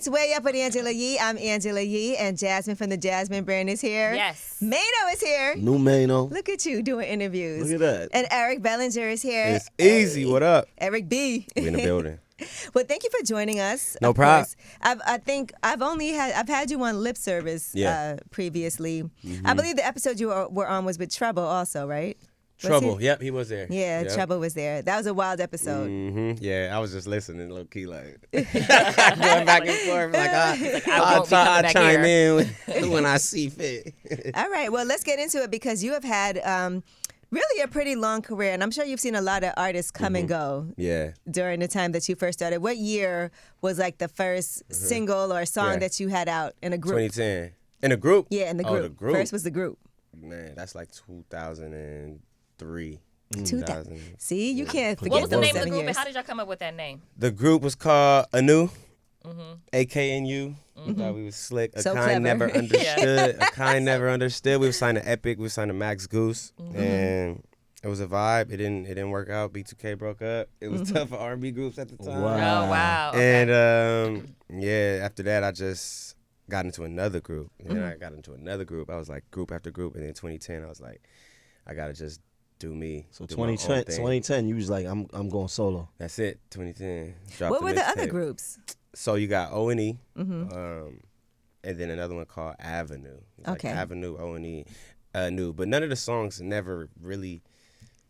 It's Way Up with Angela Yee. I'm Angela Yee, and Jasmine from the Jasmine brand is here. Yes. Mano is here. New Mano. Look at you doing interviews. Look at that. And Eric Bellinger is here. It's easy. What up? Eric B. We in the building. Well, thank you for joining us. No of problem. course. I've had you on Lip Service previously. Mm-hmm. I believe the episode you were on was with Trouble also, right? Was Trouble. he? Yep, he was there. Yeah, Yep. Trouble was there. That was a wild episode. Mm-hmm. Yeah, I was just listening, low key, like going back and forth, like I'll chime in when I see fit. All right, well, let's get into it because you have had really a pretty long career, and I'm sure you've seen a lot of artists come and go. Yeah. During the time that you first started. What year was like the first single or song that you had out in a group? 2010. In a group? Yeah, in the group. Oh, the group. First was the group. Man, that's like 2003. 2000. See, you can't forget What was the those name of the 7 group, years. and how did y'all come up with that name? The group was called Anu, AKNU. We thought we was slick. A So kind clever. never understood. A kind never understood. We were signed to Epic. We were signed to Max Goose, and it was a vibe. It didn't work out. B2K broke up. It was tough for R&B groups at the time. Wow. Oh, wow. Okay. And yeah, after that, I just got into another group. And then I got into another group. I was like group after group. And then 2010, I was like, I gotta just do me. So do my own 2010, you was like, I'm going solo. That's it. 2010. Dropped What were the other mixtape. groups? So you got O&E, and then another one called Avenue. It's like Okay. Avenue, O&E, New. But none of the songs never really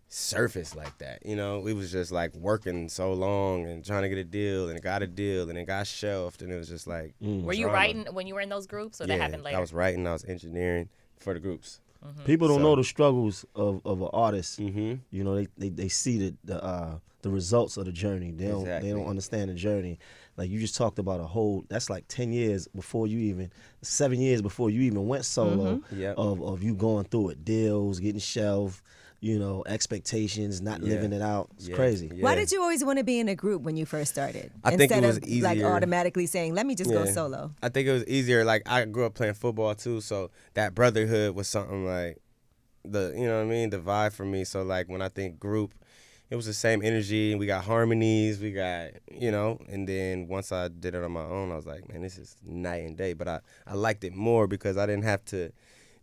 surfaced like that. You know, we was just like working so long and trying to get a deal and got a deal and it got shelved and it was just like Were you drama. writing when you were in those groups, or that happened later? I was writing, I was engineering for the groups. People don't So- know the struggles of an artist. Mm-hmm. You know, they see the results of the journey. They Exactly. don't understand the journey. Like you just talked about that's like 10 years before you even, 7 years before you even went solo. Yep. Of you going through it, deals, getting shelved, you know, expectations, not living it out. It's crazy. Yeah. Why did you always want to be in a group when you first started? I think Instead it was of like easier. automatically saying, let me just go Yeah. solo. I think it was easier. Like I grew up playing football too, so that brotherhood was something like the vibe for me. So like when I think group, it was the same energy. We got harmonies, we got and then once I did it on my own, I was like, man, this is night and day. But I liked it more because I didn't have to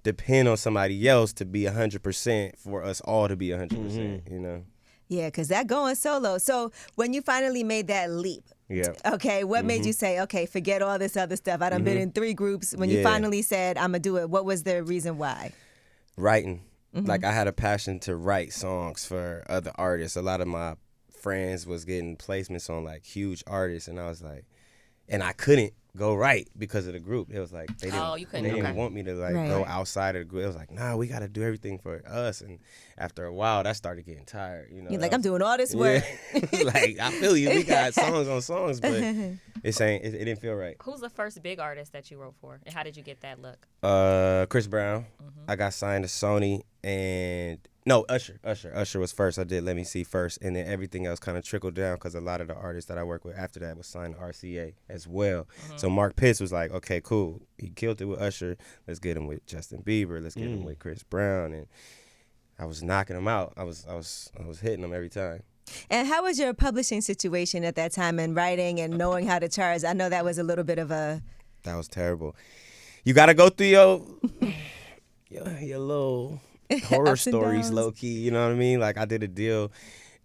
depend on somebody else to be 100% for us all to be 100%. You know. Yeah, because that going solo. So when you finally made that leap, Yeah. okay, what made you say, okay, forget all this other stuff? I done been in 3 groups. When you Yeah. finally said, I'm going to do it, what was the reason why? Writing. Like I had a passion to write songs for other artists. A lot of my friends was getting placements on like huge artists, and I was like, and I couldn't go right because of the group. It was like they didn't, you couldn't, they didn't okay. want me to like Right. go outside of the group. It was like, nah, we got to do everything for us. And after a while, that started getting tired. You know, You're like, That I'm was- doing all this work. Yeah. Like I feel you. We got songs on songs, but it didn't feel right. Who's the first big artist that you wrote for, and how did you get that look? Chris Brown. I got signed to Sony and Usher. Usher was first. I did Let Me See first, and then everything else kind of trickled down because a lot of the artists that I worked with after that was signed to RCA as well. So Mark Pitts was like, okay, cool. He killed it with Usher. Let's get him with Justin Bieber. Let's get him with Chris Brown, and I was knocking him out. I was hitting him every time. And how was your publishing situation at that time and writing and knowing how to charge? I know that was a little bit of a... That was terrible. You got to go through your little horror Ups and stories, downs. low key. You know what I mean? Like I did a deal,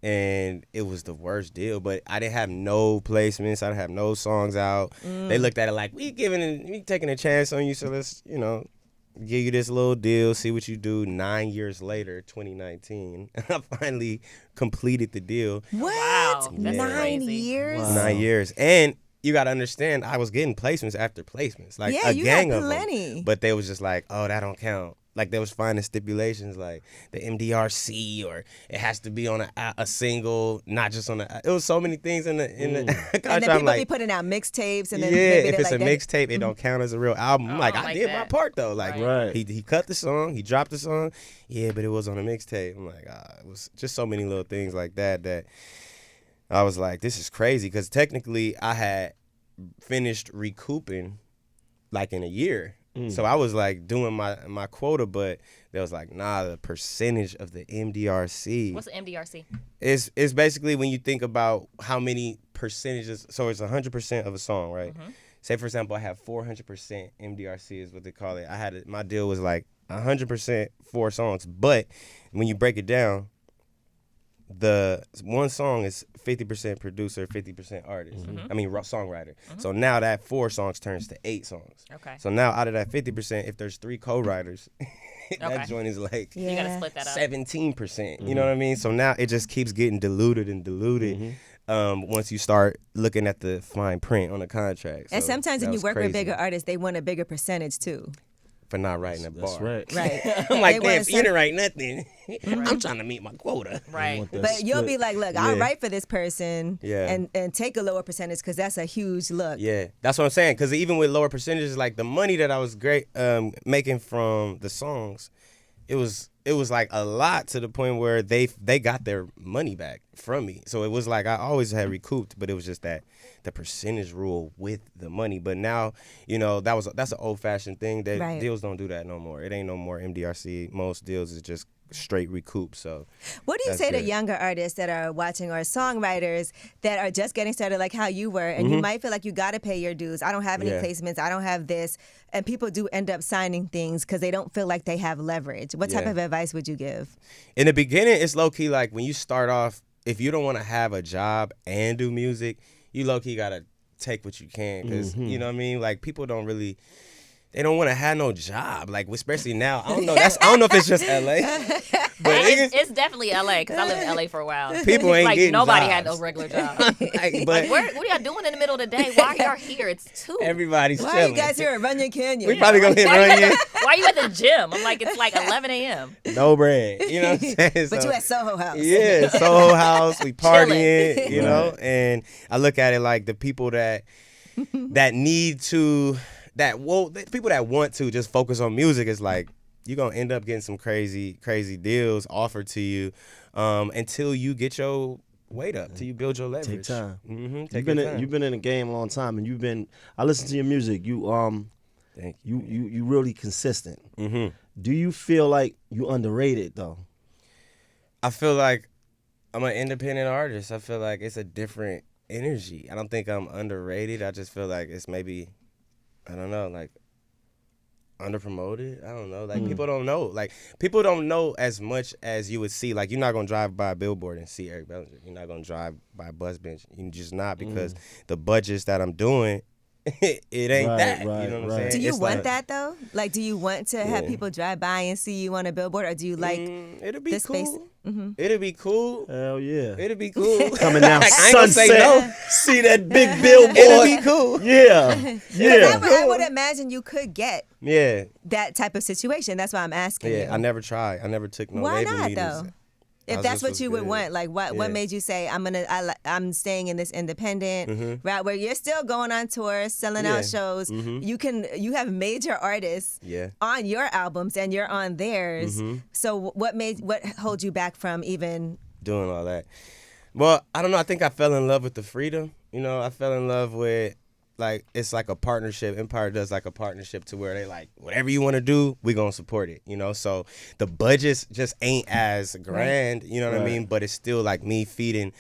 and it was the worst deal. But I didn't have no placements. I didn't have no songs out. They looked at it like we taking a chance on you. So let's give you this little deal, see what you do. 9 years later, 2019, I finally completed the deal. What? Wow, that's 9 crazy. years? Wow. 9 years, and you got to understand, I was getting placements after placements, like Yeah, a you gang had of plenty. them. But they was just like, oh, that don't count. Like they was finding stipulations like the MDRC, or it has to be on a single, not just on a. It was so many things in the contract. And then I'm people like, be putting out mixtapes and then yeah, maybe if they're it's like a that. mixtape, it don't count as a real album. I'm Oh, like, I I like did my that. part though. Like, Right. he cut the song, he dropped the song, yeah, but it was on a mixtape. I'm like, it was just so many little things like that I was like, this is crazy, because technically I had finished recouping like in a year. So I was like doing my quota, but they was like, nah, the percentage of the MDRC. What's the MDRC? It's basically when you think about how many percentages, so it's 100% of a song, right? say for example, I have 400% MDRC is what they call it. My deal was like 100% 4 songs, but when you break it down, the one song is 50% producer, 50% artist. I mean songwriter. So now that 4 songs turns to 8 songs. Okay. So now out of that 50%, if there's 3 co-writers, that Okay. joint is like You gotta split that up. 17%. You know what I mean? So now it just keeps getting diluted and diluted. Once you start looking at the fine print on the contract. And So sometimes that when you was work with crazy bigger artists, they want a bigger percentage too. for not writing a That's bar. right. Right. I'm like, They man, want if you didn't write nothing, I'm trying to meet my quota. Right. Want that But you'll split. be like, look, I'll Yeah. write for this person Yeah. and take a lower percentage because that's a huge look. Yeah, that's what I'm saying. Because even with lower percentages, like the money that I was making from the songs, it was like a lot to the point where they got their money back from me. So it was like I always had recouped, but it was just that the percentage rule with the money. But now, that's an old fashioned thing. That Right. deals don't do that no more. It ain't no more MDRC. Most deals is just straight recoup. So What do you that's say to good. younger artists that are watching or songwriters that are just getting started like how you were and you might feel like you got to pay your dues. I don't have any Yeah. placements. I don't have this. And people do end up signing things because they don't feel like they have leverage. What type Yeah. of advice would you give? In the beginning, it's low key like when you start off, if you don't want to have a job and do music, you low key gotta take what you can, because you know what I mean. Like people don't really, they don't want to have no job. Like especially now, I don't know. I don't know if it's just LA, but It's definitely LA because I lived in LA for a while. People ain't like getting nobody had jobs. no regular job. like, but What are y'all doing in the middle of the day? Why are y'all here? It's 2. everybody's Why are chilling. you guys here at Runyon Canyon? We probably gonna hit Runyon, Why are you at the gym? I'm like, it's like 11 a.m. no bread. You know what I'm saying? But So- you at Soho House. Yeah, Soho House, we partying, Chilling. you know, and I look at it like the people that need to, the people that want to just focus on music is like, you're going to end up getting some crazy deals offered to you until you get your weight up, till you build your leverage. Take time. Take You've your time. been in the game a long time, and I listen to your music. Thank you. You really consistent. Mm-hmm. Do you feel like you underrated though? I feel like I'm an independent artist. I feel like it's a different energy. I don't think I'm underrated. I just feel like it's maybe, I don't know, like underpromoted. I don't know. Like people don't know. Like people don't know as much as you would see. Like you're not gonna drive by a billboard and see Eric Bellinger. You're not gonna drive by a bus bench. You're just not, because the budgets that I'm doing, it ain't Right, that. right, You know what I'm right. saying? Do you It's want like, that though? Like, do you want to have Yeah. people drive by and see you on a billboard, or do you like it'll be the space? cool. It'll be cool. Hell yeah. It'll be cool. Coming down Like, I ain't gonna say Sunset, no. see that big billboard. It'll be cool. Yeah, yeah. I would imagine you could get Yeah. that type of situation. That's why I'm asking you. Yeah, I never tried. I never took no Why label not meetings. though? I If was that's just what was you would good. want, like what Yeah. made you say I'm staying in this independent route where you're still going on tours, selling Yeah. out shows. You have major artists Yeah. on your albums and you're on theirs. So what holds you back from even? Doing all that. Well, I don't know. I think I fell in love with the freedom. You know, I fell in love with, like, it's like a partnership. Empire does like a partnership to where they like, whatever you want to do, we going to support it, you know? So the budgets just ain't as grand, you know what I Right. mean? But it's still like me feeding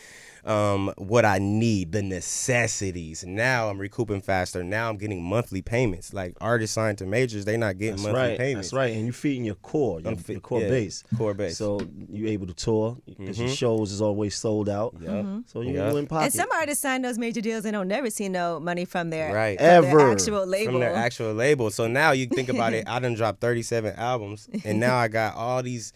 what I need, the necessities. Now I'm recouping faster. Now I'm getting monthly payments. Like artists signed to majors, they not getting That's monthly right. payments. That's right. And you feeding your core, your core yeah, base. core base. So you able to tour because your shows is always sold out. Yup. So you Yup. in pocket. And some artists sign those major deals and don't never see no money from their, Right. from their Ever. actual label. From their actual label. So now you think about it, I done dropped 37 albums, and now I got all these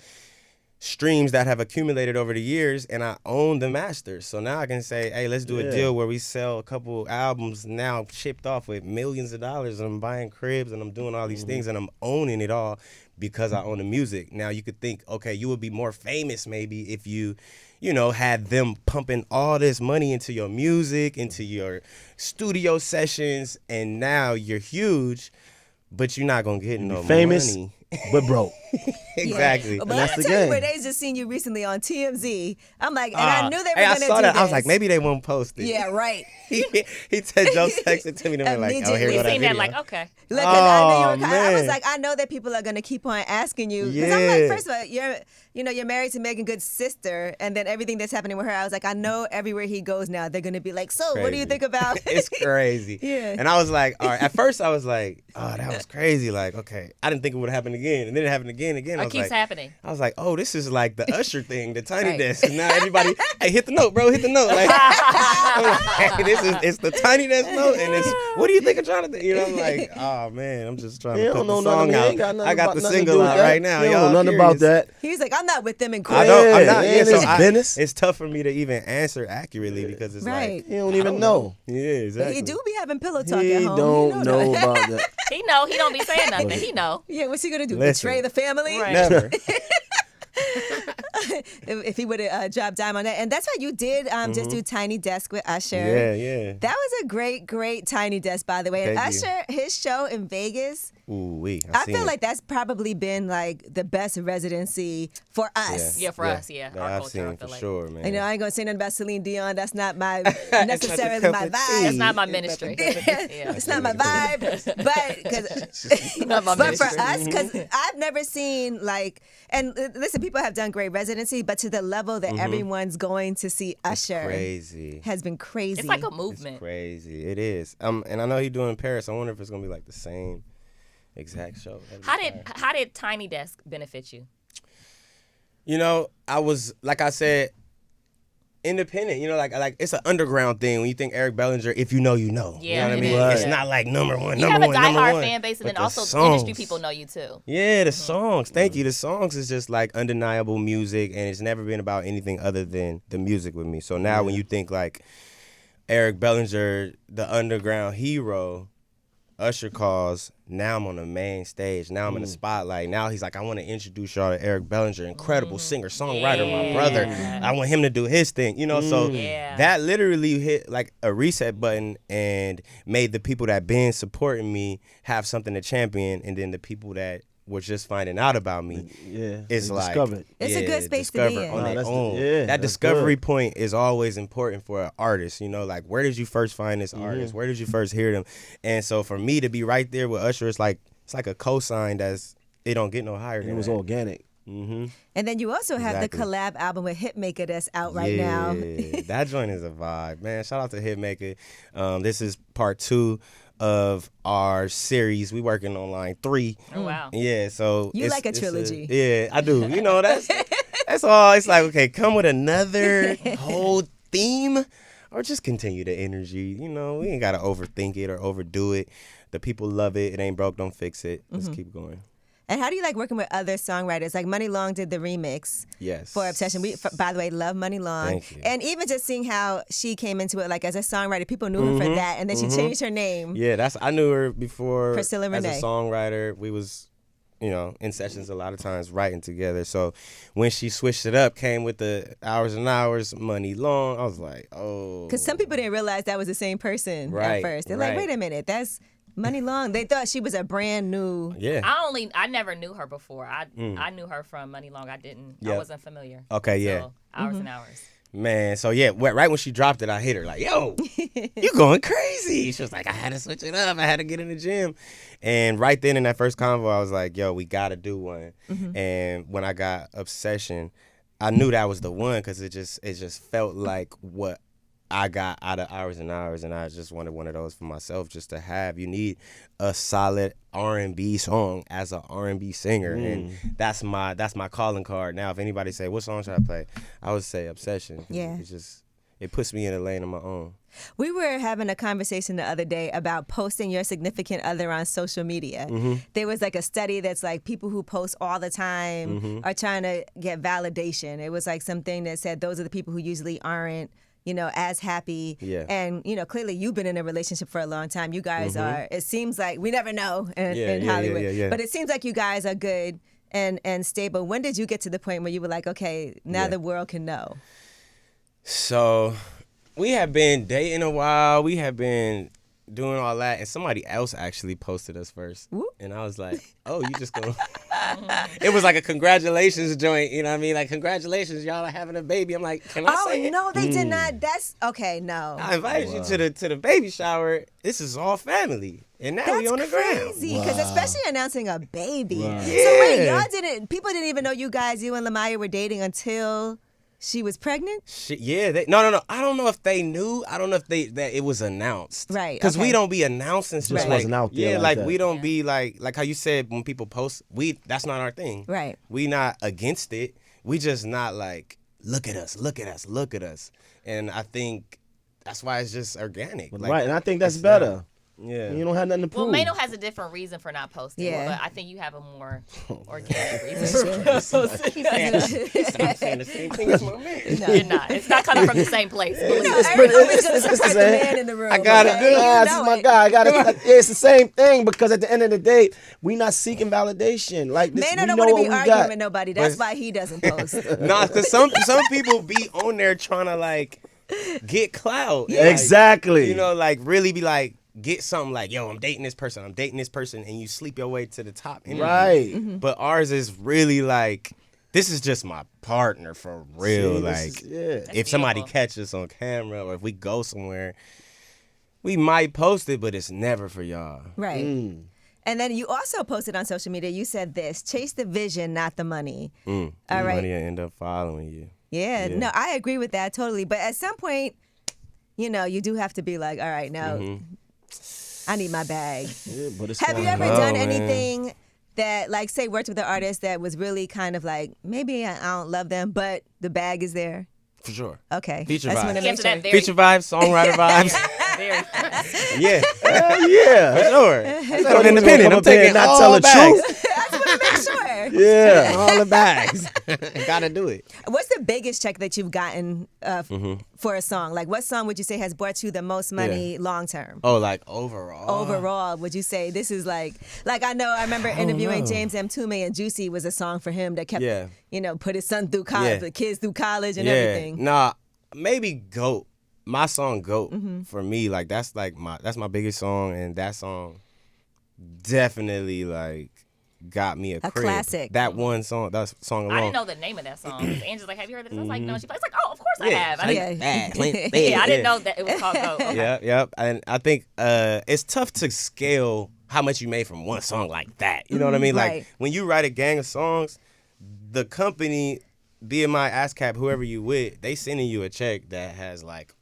streams that have accumulated over the years, and I own the masters. So now I can say, hey, let's do a Yeah. deal where we sell a couple albums now shipped off with millions of dollars, and I'm buying cribs, and I'm doing all these things, and I'm owning it all because I own the music. Now you could think, okay, you would be more famous maybe if you know, had them pumping all this money into your music, into your studio sessions, and now you're huge, but you're not gonna get no famous money. but broke. Exactly. But that's let me the tell you game. where they just seen you recently on TMZ. I'm like, and I knew they were Hey, I going to do saw that. this. I was like, maybe they won't post it. Yeah, right. He said Joe texted to me. They were like, oh, here Immediately. go We that seen video. that like, okay. Look, 'cause I knew you Oh, were I was man. like, I know that people are going to keep on asking you. Because I'm like, Yeah. first of all, you're married to Megan Good's sister, and then everything that's happening with her, I was like, I know everywhere he goes now, they're going to be like, so what do you Crazy. think about It's crazy. Yeah. And I was like, all right. At first, I was like, oh, that was crazy. Like, okay. I didn't think it would happen again. And then it happened again. I It was keeps like, happening. I was like, oh, this is like the Usher thing, the tiny Right. desk. And now everybody, hey, hit the note, bro, hit the note. Like, I'm like, it's the tiny desk note, and it's, what do you think of Jonathan? You know, I'm like, oh man, I'm just trying He to don't put know the nothing. song He out. ain't got nothing I got about the nothing to single do with out that. right now. He don't Y'all know nothing about curious. that. He was like, I'm not with them in court. I don't. I'm not. Yeah, Yeah, and so it's business. it's tough for me to even answer accurately because it's Right. like He don't even know. Yeah, exactly. He do be having pillow talk He at home. don't You know that. about that. He know. He don't be saying nothing. He know. Yeah, what's he gonna do? Listen. Betray the family? Right. Never. if he would have dropped dime on that. And that's why you did just do Tiny Desk with Usher. Yeah, yeah. That was a great, great Tiny Desk, by the way. And Thank you. Usher, his show in Vegas, Ooh, I feel like that's probably been like the best residency for us. Yeah, for us, yeah. Our I've culture, seen I it feel for like. sure, man. You know, I ain't gonna say nothing about Celine Dion. That's not my It's necessarily not my your cup of vibe. That's not my ministry. Yeah. It's not my vibe, Not my but for ministry. us, because I've never seen like, and listen, people have done great residency, but to the level that everyone's going to see Usher crazy. has been crazy. It's like a It's movement. crazy. It is. And I know he's doing in Paris. I wonder if it's gonna be like the same exact show. That'd be fire. How did Tiny Desk benefit you? You know, I was, like I said, independent. You know, like it's an underground thing. When you think Eric Bellinger, if you know, you know. You Yeah, know what I it mean? is. Right. It's not like number one, You number have a one, number diehard one. fan base, and But then the also songs. industry people know you too. Yeah, the songs. Thank you. The songs is just like undeniable music, and it's never been about anything other than the music with me. So now when you think like Eric Bellinger, the underground hero, Usher calls, now I'm on the main stage. Now I'm in the spotlight. Now he's like, I want to introduce y'all to Eric Bellinger, incredible singer, songwriter, my brother. I want him to do his thing, you know? So Yeah. that literally hit like a reset button and made the people that been supporting me have something to champion, and then the people that were just finding out about me, Yeah, it's they like discovered. It's a good space to be discover in. on Nah, their that's the- own. yeah, That that's discovery good. point is always important for an artist. You know, like where did you first find this artist? Where did you first hear them? And so for me to be right there with Usher, it's like a cosign that's it don't get no higher It than was that. And organic. then you also have Exactly. the collab album with Hitmaker that's out right now. Yeah, that joint is a vibe, man. Shout out to Hitmaker. This is part 2 of our series. We working on line 3. Oh wow. Yeah, so You it's- like a it's trilogy. yeah, I do. You know, that's all. It's like, okay, come with another whole theme, or just continue the energy. You know, we ain't gotta overthink it or overdo it. The people love it. It ain't broke, don't fix it. Let's keep going. And how do you like working with other songwriters? Like Money Long did the remix Yes. for Obsession. By the way, love Money Long. Thank you. And even just seeing how she came into it, like as a songwriter, people knew her for that, and then she changed her name. Yeah, I knew her before Priscilla as a Renee. songwriter. We was, you know, in sessions a lot of times writing together. So when she switched it up, came with the Hours and Hours, Money Long, I was like, oh. Because some people didn't realize that was the same person at Right, first. They're right. like, wait a minute, that's Money Long. They thought she was a brand new. Yeah. I never knew her before. I knew her from Money Long. I Yep. wasn't familiar. Okay, yeah. So, hours and hours. Man, so yeah, right when she dropped it, I hit her like, yo, you going crazy. She was like, I had to switch it up. I had to get in the gym. And right then in that first convo, I was like, yo, we got to do one. And when I got Obsession, I knew that was the one because it just felt like what I got out of Hours and Hours, and I just wanted one of those for myself just to have. You need a solid R&B song as an R&B singer, and that's my calling card. Now, if anybody say, what song should I play? I would say Obsession. 'Cause Yeah. It puts me in a lane of my own. We were having a conversation the other day about posting your significant other on social media. There was like a study that's like people who post all the time are trying to get validation. It was like something that said those are the people who usually aren't, you know, as happy. Yeah. And, you know, clearly you've been in a relationship for a long time. You guys are, it seems like, we never know in Hollywood. yeah. But it seems like you guys are good and stable. When did you get to the point where you were like, okay, now the world can know? So we have been dating a while. We have been doing all that, and somebody else actually posted us first. Whoop. And I was like, oh, you just gonna It was like a congratulations joint, you know what I mean? Like, congratulations, y'all are having a baby. I'm like, can I say it? No, they did not. That's okay. No, I invited you to the baby shower. This is all family, and now we on the ground. That's crazy, because especially announcing a baby. Wow. So wait, people didn't even know you and Lamaya were dating until she was pregnant? No. I don't know if they knew. I don't know if that it was announced. Right. Because we don't be announcing stuff. Just wasn't out there. Yeah, like like that. we don't be like how you said when people post. That's not our thing. Right. We not against it. We just not like look at us. And I think that's why it's just organic. Like, right, and I think that's better. Yeah. You don't have nothing to prove. Well, Mano has a different reason for not posting. Yeah. But I think you have a more organic reason for posting. I'm saying the same thing as my man. You're not. It's not coming from the same place. Everybody's going to support the man in the room. I got it. This is my guy. I got it. It's the same thing, because at the end of the day, we not seeking validation. Like this, Mano we don't know want what to be we arguing got. with nobody. That's why he doesn't post. Nah, because some people be on there trying to like get clout. Like, Exactly. you know, like really be like, get something like, yo, I'm dating this person, and you sleep your way to the top. Right. Mm-hmm. But ours is really like, this is just my partner for real. If somebody beautiful. catches us on camera or if we go somewhere, we might post it, but it's never for y'all. Right. And then you also posted on social media, you said this, chase the vision, not the money. All right. Money will end up following you. Yeah, no, I agree with that totally. But at some point, you do have to be like, all right, now I need my bag. Yeah, but it's Have you fine. ever done man. anything that, like, say, worked with an artist that was really kind of like, maybe I don't love them, but the bag is there? For sure. Okay. Feature I just wanna vibes. make Answer that sure. very, Feature vibes, songwriter vibes. very fast. Yeah. Yeah. For sure. That's I'm independent. come I'm up here taking and not all tell the bags. truth. I just want to make sure. Yeah. All the bags. Gotta do it. What's the biggest check that you've gotten for a song? Like, what song would you say has brought you the most money long term? Oh, like overall. Overall, would you say this is like I remember interviewing James M. Toomey, and Juicy was a song for him that kept, put his son through college, the kids through college and everything. Nah, maybe GOAT. My song GOAT for me, like that's my biggest song, and that song definitely like got me a crib. classic. That one song, that song alone. I didn't know the name of that song. Angela's like, have you heard this? I was like, no. She's like, oh, of course I have. I didn't, Yeah. I didn't know that it was called Go. Okay. Yep. And I think it's tough to scale how much you made from one song like that. You know what I mean? Like right. when you write a gang of songs, the company, BMI, ASCAP, whoever you with, they sending you a check that has like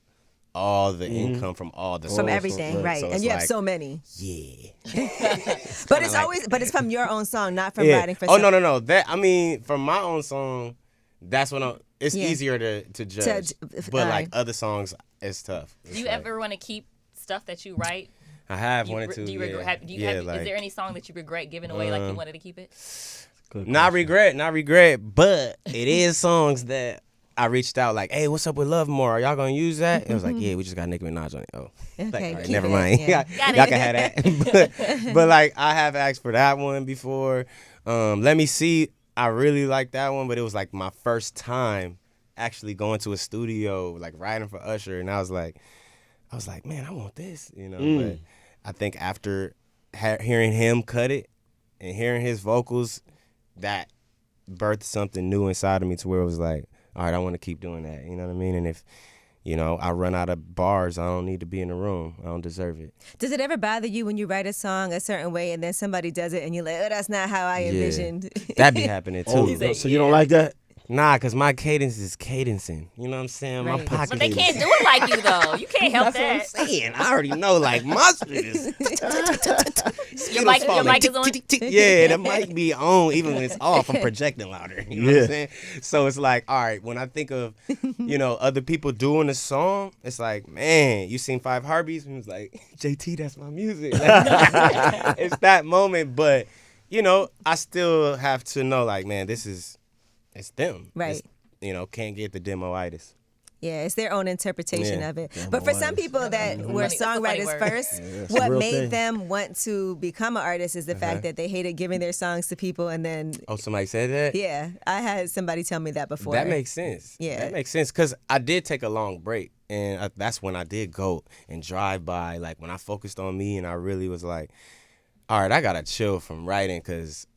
all the income from all the songs. From everything, right? So And it's you have like, so many. Yeah. But it's from your own song, not from Yeah. writing for. Oh no. That from my own song, that's when it's Yeah. easier to judge. But like other songs, it's tough. Do you ever want to keep stuff that you write? I have You, wanted to. do you yeah. regret? Is there any song that you regret giving away, like you wanted to keep it? Not regret, but it is songs that I reached out like, hey, what's up with Love More? Are y'all gonna use that? It was like, yeah, we just got Nicki Minaj on it. Oh, Okay, like, all right, keep never it, mind. yeah. Y'all can have that. but like, I have asked for that one before. Let Me See, I really like that one, but it was like my first time actually going to a studio, like writing for Usher, and I was like, man, I want this, But I think after hearing him cut it and hearing his vocals, that birthed something new inside of me to where it was like, all right, I want to keep doing that. You know what I mean? And if, I run out of bars, I don't need to be in the room. I don't deserve it. Does it ever bother you when you write a song a certain way and then somebody does it and you're like, oh, that's not how I envisioned? That be happening too. Oh, so you don't like that? Nah, because my cadence is cadencing. You know what I'm saying? Right. My pocket But they cadence. can't do it like you though. You can't help That's that. what I'm saying. I already know, like, my shit is... Your mic is on. Yeah, the mic be on even when it's off. I'm projecting louder. You know what I'm saying? So it's like, all right, when I think of, other people doing a song, it's like, man, you seen Five Heartbeats? And it's like, JT, that's my music. It's that moment, but, I still have to know, like, man, it's them. Right. It's, can't get the demo-itis. Yeah, it's their own interpretation Yeah. of it. But for some people that were That's a funny songwriters word. first, that's a what real made thing. them want to become an artist is the fact that they hated giving their songs to people and then, Oh, somebody said that? yeah, I had somebody tell me that before. That makes sense. Yeah. That makes sense because I did take a long break, and that's when I did go and drive by. Like when I focused on me, and I really was like, all right, I gotta chill from writing because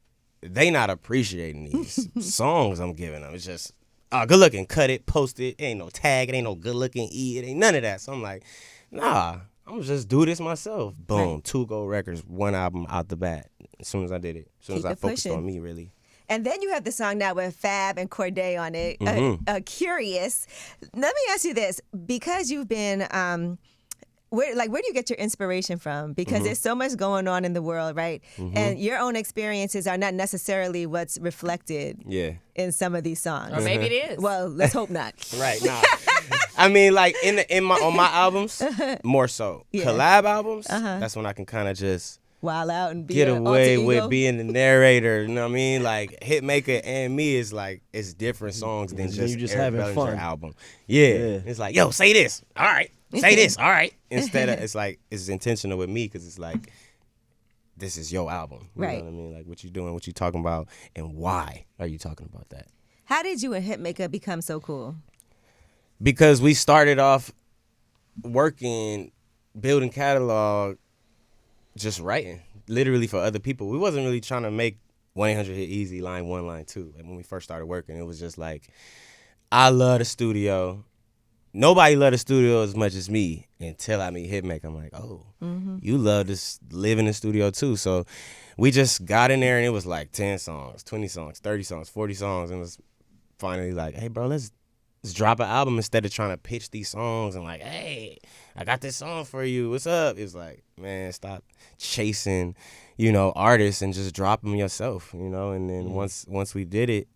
they not appreciating these songs I'm giving them. It's just, good looking, cut it, post it. It ain't no tag, it ain't no good looking E, it ain't none of that. So I'm like, nah, I'm gonna just do this myself. Boom, 2 gold records, 1 album out the bat. As soon as I did it, as soon as I focused on me, really. And then you have the song now with Fab and Corday on it, Curious. Let me ask you this, because you've been, where do you get your inspiration from? Because there's so much going on in the world, right? And your own experiences are not necessarily what's reflected in some of these songs. Or maybe it is. Well, let's hope not. Right, nah. I mean, like, on my albums, more so. Yeah. Collab albums, that's when I can kind of just Wild out and be get an away alter with ego. being the narrator. You know what I mean? Like, Hitmaker and Me is like, it's different songs than Then just you just Eric having Bellinger fun. album. Yeah. It's like, yo, say this. All right. Say this. All right. Instead of, it's like, it's intentional with me because it's like, this is your album. You Right. know what I mean? Like, what you doing, what you talking about, and why are you talking about that? How did you and Hitmaker become so cool? Because we started off working, building catalog, just writing, literally for other people. We wasn't really trying to make 1-800 Hit Easy, line 1, line 2. Like when we first started working, it was just like, I love the studio. Nobody loved the studio as much as me until I meet Hitmaker. I'm like, oh, you love to live in the studio too. So we just got in there and it was like 10 songs, 20 songs, 30 songs, 40 songs. And it was finally like, hey, bro, let's drop an album instead of trying to pitch these songs and like, hey, I got this song for you. What's up? It's like, man, stop chasing, artists and just drop them yourself, And then once we did it,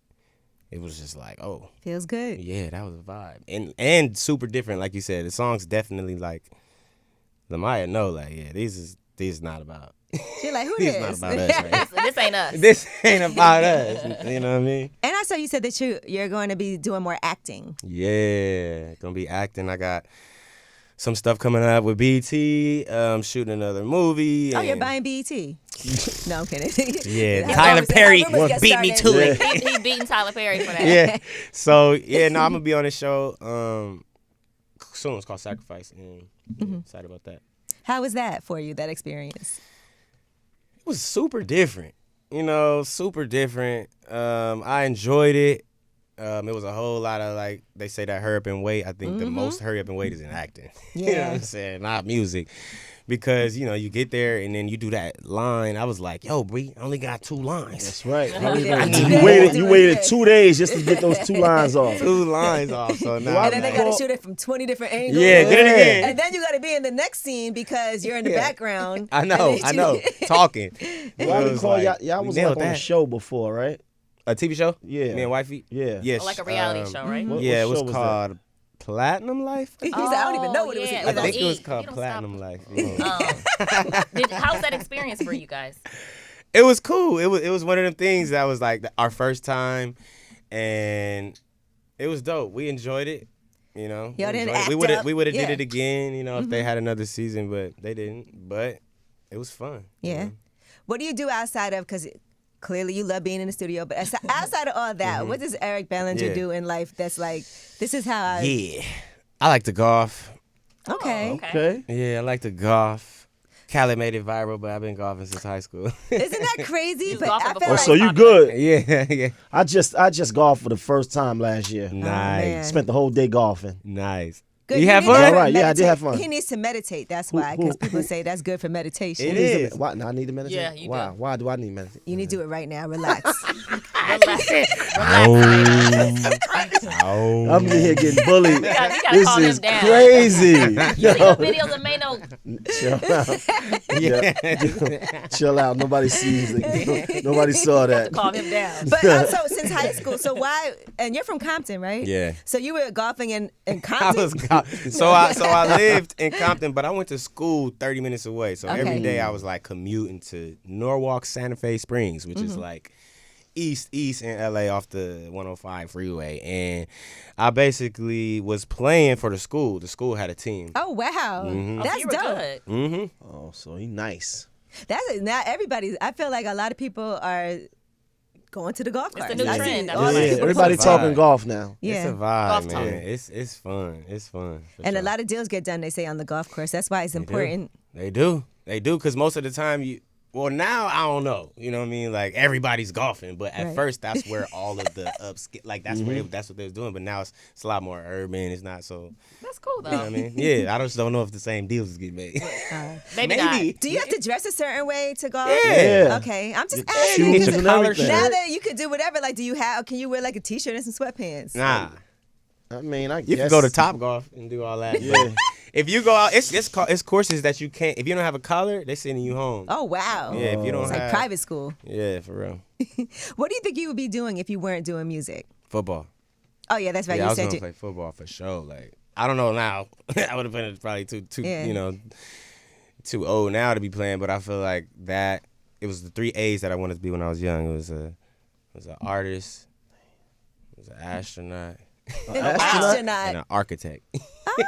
it was just like, oh. Feels good. Yeah, that was a vibe. And super different, like you said. The song's definitely like, Lamaya know, like, yeah, these is not about. You're like, who These this? is not about us, right? This ain't us. This ain't about us. You know what I mean? And I saw you said that you're going to be doing more acting. Yeah, gonna be acting. I got some stuff coming up with BT. Shooting another movie. Oh, you're and- buying BET. No, I'm kidding. Yeah, How Tyler rumors- how Perry rumors get beat me started. to it. He beating Tyler Perry for that. Yeah. So I'm gonna be on the show soon. It's called Sacrifice, and excited about that. How was that for you, that experience? It was super different. Super different. I enjoyed it. It was a whole lot of, like, they say that hurry up and wait. I think the most hurry up and wait is in acting. You know what I'm saying? Not music. Because, you get there and then you do that line. I was like, yo, Bree, I only got 2 lines. That's right. Yeah. You waited 2 days just to get those 2 lines off. 2 lines off. So now And then they got to shoot it from 20 different angles. Yeah, get it again. And then you got to be in the next scene because you're in the background. I know. Talking. Well, I recall y'all we was nailed like on a that. show before, right? A TV show? Yeah. Me and Wifey? Yeah. Yes. Or like a reality show, right? What Yeah, it show was was called Platinum Life. He's like, I don't even know what it was. yeah. I Don't think it was eat. called You don't Platinum stop. Life. How's that experience for you guys? It was cool. It was one of them things that was like our first time, and it was dope. We enjoyed it. Y'all We didn't enjoyed it. act We would have up. we would have Yeah. did it again. If they had another season, but they didn't. But it was fun. Yeah. What do you do outside of, because clearly you love being in the studio, but outside of all that, what does Eric Bellinger Yeah. do in life that's like, this is how I... Yeah, I like to golf. Okay. Okay. Yeah, I like to golf. Khaled made it viral, but I've been golfing since high school. Isn't that crazy? was But golfing I feel before. Oh, like so you good. yeah. I just golfed for the first time last year. man. Nice. Spent the whole day golfing. Nice. Good. You have need to fun? All right, yeah, I did meditate. have fun. He needs to meditate. That's why, because people say that's good for meditation. It Who needs to is. Why? I need to meditate. Yeah, you Why? do. Why do I need meditation? You need to do it right now. Relax. Relax. Oh. I'm here getting bullied. We gotta This calm him is down. crazy. You see the videos of Mano? Chill out. Yeah. Chill out. Nobody sees it. Nobody saw that. Calm him down. But also, since high school, so why? And you're from Compton, right? Yeah. So you were golfing in I Compton? was so I lived in Compton, but I went to school 30 minutes away. So Okay. every day I was like commuting to Norwalk, Santa Fe Springs, which is like east in LA off the 105 freeway. And I basically was playing for the school. The school had a team. Oh, wow. Oh, That's so you were dope. good. Mm-hmm. Oh, so he nice. That's it. Now everybody, I feel like a lot of people are going to the golf the carts. new I see trend. all Yeah, the people Everybody It's a talking vibe. golf now. Yeah. It's a Golf vibe, talk. man. It's fun. It's fun. for And a sure. lot of deals get done, they say, on the golf course. That's why it's important. They do. Because most of the time, Well, now I don't know. You know what I mean? Like everybody's golfing, but at first that's where all of the like that's that's what they was doing. But now it's a lot more urban. It's not so. That's cool though. You know what I mean? Yeah, I just don't know if the same deals is getting made. Maybe not. Do you have to dress a certain way to golf? Yeah. Okay, I'm just Your asking. shoes 'Cause and now everything. that you can do whatever, like, can you wear like a t-shirt and some sweatpants? Nah, I mean, I guess you can go to Top Golf and do all that. Yeah. If you go out, it's courses that you can't. If you don't have a collar, they sending you home. Oh wow. Yeah, if you don't It's have like private school. Yeah, for real. What do you think you would be doing if you weren't doing music? Football. Oh yeah, that's right. Yeah, I You was said gonna you. play football for sure. Like I don't know now. I would have been probably too too old now to be playing. But I feel like that it was the 3 A's that I wanted to be when I was young. It was an artist, it was an astronaut, and an architect.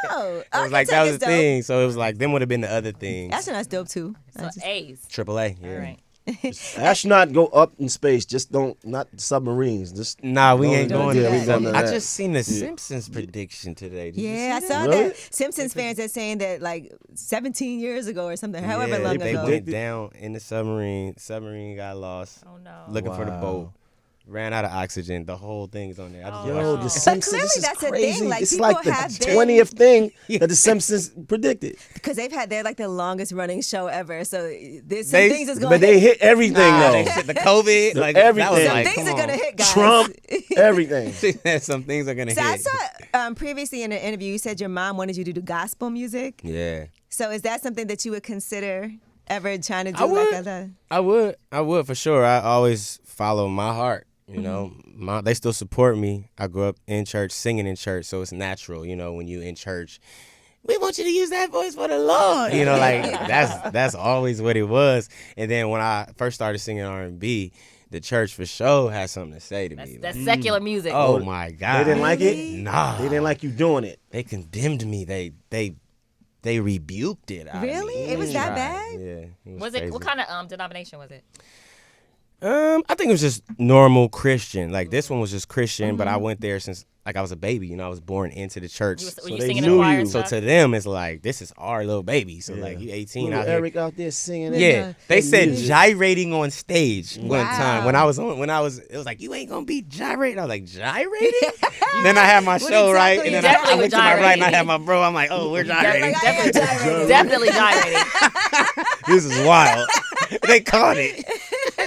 Oh, It was like that was the thing. So it was like them would have been the other things. Astronaut's dope too. So A's. AAA. Yeah. All right. Astronaut go up in space. Just not submarines. Just Nah, we Don't ain't do going that. to We that. going to I that. just seen the Simpsons prediction today. Did you Yeah, I see saw Really? that. Simpsons fans are saying that like 17 years ago or something, however Yeah, long they ago. went down in the submarine. Submarine got lost. Oh no. Looking for the Wow. boat. Ran out of oxygen. The whole thing's on there. I just Oh, Yo, wow. the But But Simpsons. clearly This is that's a crazy. thing. Like it's people like the have been 20th thing that the Simpsons predicted. because they're like the longest running show ever. So there's some things that's going But they hit everything Nah, though. that shit, the COVID, like everything. that was Some like, things come are gonna on. hit, guys. Trump, everything. Some things are gonna So I hit. saw previously in an interview you said your mom wanted you to do gospel music. Yeah, So is that something that you would consider ever trying to do? I would. Like that? I would for sure. I always follow my heart. You know, they still support me. I grew up in church, singing in church, so it's natural. You know, when you in church, we want you to use that voice for the Lord. You know, like that's always what it was. And then when I first started singing R&B, the church for sure had something to say to me. That's Like, secular music. oh my God, They didn't like Really? it. Nah, They didn't like you doing it. They condemned me. They rebuked it. Out of Really? me. It was that Right. bad? Yeah. Was it? What kind of denomination was it? I think it was just normal Christian. Like this one was just Christian, but I went there since like I was a baby. You know, I was born into the church. Were So you they singing knew in choir you. and So stuff? to them, it's like this is our little baby. So like you 18 Little out here. Eric out there singing. Yeah, they said music. gyrating on stage one Wow. time when I was it was like you ain't gonna be gyrating. I was like gyrating. Then I had my What show right, exactly and is then I that? looked to my right and I Gyrating. had my bro. I'm like, oh, we're gyrating. Like, I am gyrating. Definitely gyrating. This is wild. They caught it.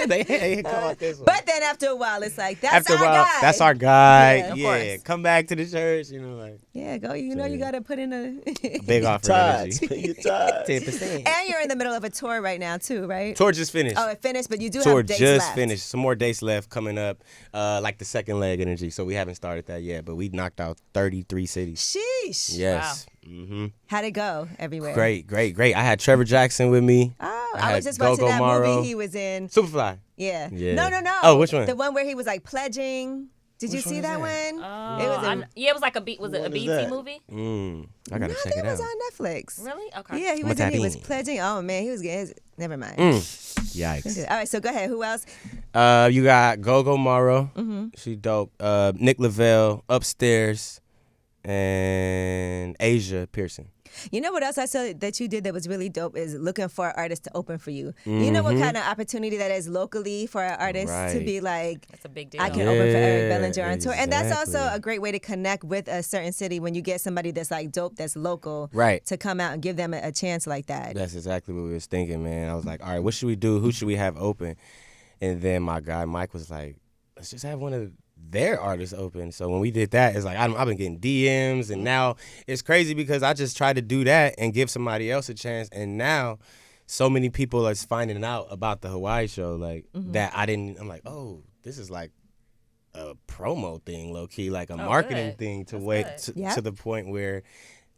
they caught this one. But then after a while, it's like that's After a our while, guy. that's our guy. Yeah, of Yeah, course. come back to the church. You know, like Yeah, go. You know, you gotta put in a. big offer Tides. energy. Your tides. 10%. And you're in the middle of a tour right now too, right? Tour just finished. Oh, it finished, but you do Tour have dates just left. finished. Some more dates left coming up, like the second leg energy. So we haven't started that yet, but we knocked out 33 cities. Sheesh. Yes. Mm-hmm. How'd it go everywhere? Great. I had Trevor Jackson with me. Oh, I I was had just watching Go-Go that Morrow. movie he was in. Superfly. Yeah. Yeah. No. Oh, which one? The one where he was like pledging. Did you Which see one is that that? one? It was a, Yeah, it was like was it a What is BT that? movie? I gotta no, I check think it it was out. on Netflix. Really? Okay. Yeah, he was Matadine. pledging. Oh man, he was getting his, never mind. Yikes. All right, so go ahead. Who else? You got Go-Go Morrow. Mm-hmm. She dope. Nick Lavelle, Upstairs, and Asia Pearson. You know what else I saw that you did that was really dope is looking for artists to open for you. You know what kind of opportunity that is locally for an artist to Mm-hmm. Right. be like, That's a big deal. I can open for Eric Yeah, Bellinger on tour. And that's also exactly. a great way to connect with a certain city when you get somebody that's like dope, that's local, Right. to come out and give them a chance like that. That's exactly what we was thinking, man. I was like, all right, what should we do? Who should we have open? And then my guy Mike was like, let's just have one of their artists open. So when we did that, it's like I've been getting DMs, and now it's crazy because I just tried to do that and give somebody else a chance, and now so many people are finding out about the Hawaii show, like that I didn't. I'm like, oh, this is like a promo thing, low key, like a marketing good. thing to That's wait good. Yep. to the point where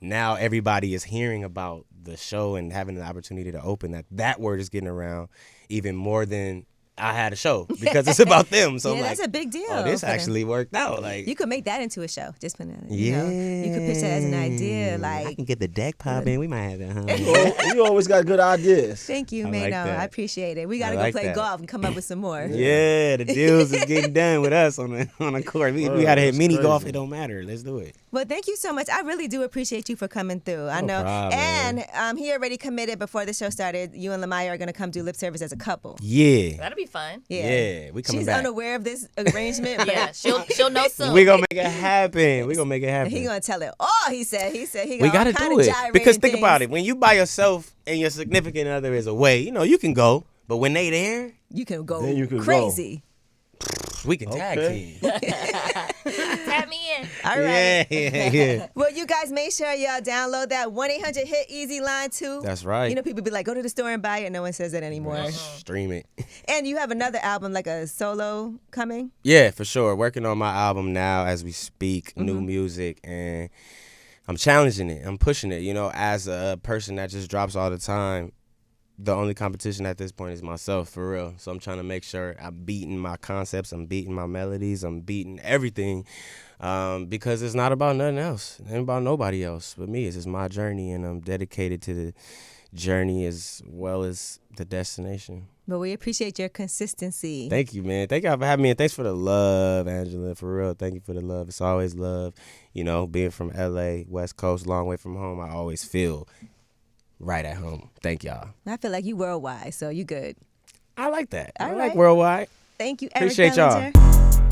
now everybody is hearing about the show and having the opportunity to open. That word is getting around even more than I had a show because it's about them. So Yeah, I'm like, that's a big deal oh, this for them. actually worked out. Like, You could make that into a show. Just put it, yeah, you could pitch that as an idea. I Like, can get the deck popping. We might have that. You always got good ideas. thank you, I Mano. like that. I appreciate it. We got to I go like play that. golf and come up with some more. Yeah, the deals is getting done with us on the court. We had to hit That's mini golf. crazy. It don't matter. Let's do it. Well, thank you so much. I really do appreciate you for coming through. I know. problem, And he already committed before the show started. You and Lamaya are going to come do lip service as a couple. Yeah. That'll be fun. Yeah, we coming She's back. unaware of this arrangement. But Yeah, she'll know soon. We gonna make it happen. We gonna make it happen. he going to tell it. Oh, he said he We got gotta all kind do of it gyrating because think things. about it. When you by yourself and your significant other is away, you can go. But when they there, You can go Then you can crazy. we can tag Okay. team. Tap me in. All right. Yeah. Well, you guys make sure y'all download that 1-800-HIT-EASY line too. That's right. You know, people be like, go to the store and buy it. No one says that anymore. Stream it. And you have another album, like a solo coming. Yeah, for sure. Working on my album now as we speak, new music, and I'm challenging it. I'm pushing it. As a person that just drops all the time, the only competition at this point is myself, for real. So I'm trying to make sure I'm beating my concepts, I'm beating my melodies, I'm beating everything, because it's not about nothing else. It ain't about nobody else but me. It's just my journey, and I'm dedicated to the journey as well as the destination. But we appreciate your consistency. Thank you, man. Thank y'all for having me, and thanks for the love, Angela. For real, thank you for the love. It's always love. Being from L.A., West Coast, long way from home, I always feel right at home. Thank y'all. I feel like you worldwide, so you good. I like that. All I right. like worldwide. Thank you, Eric Appreciate y'all. Bellinger.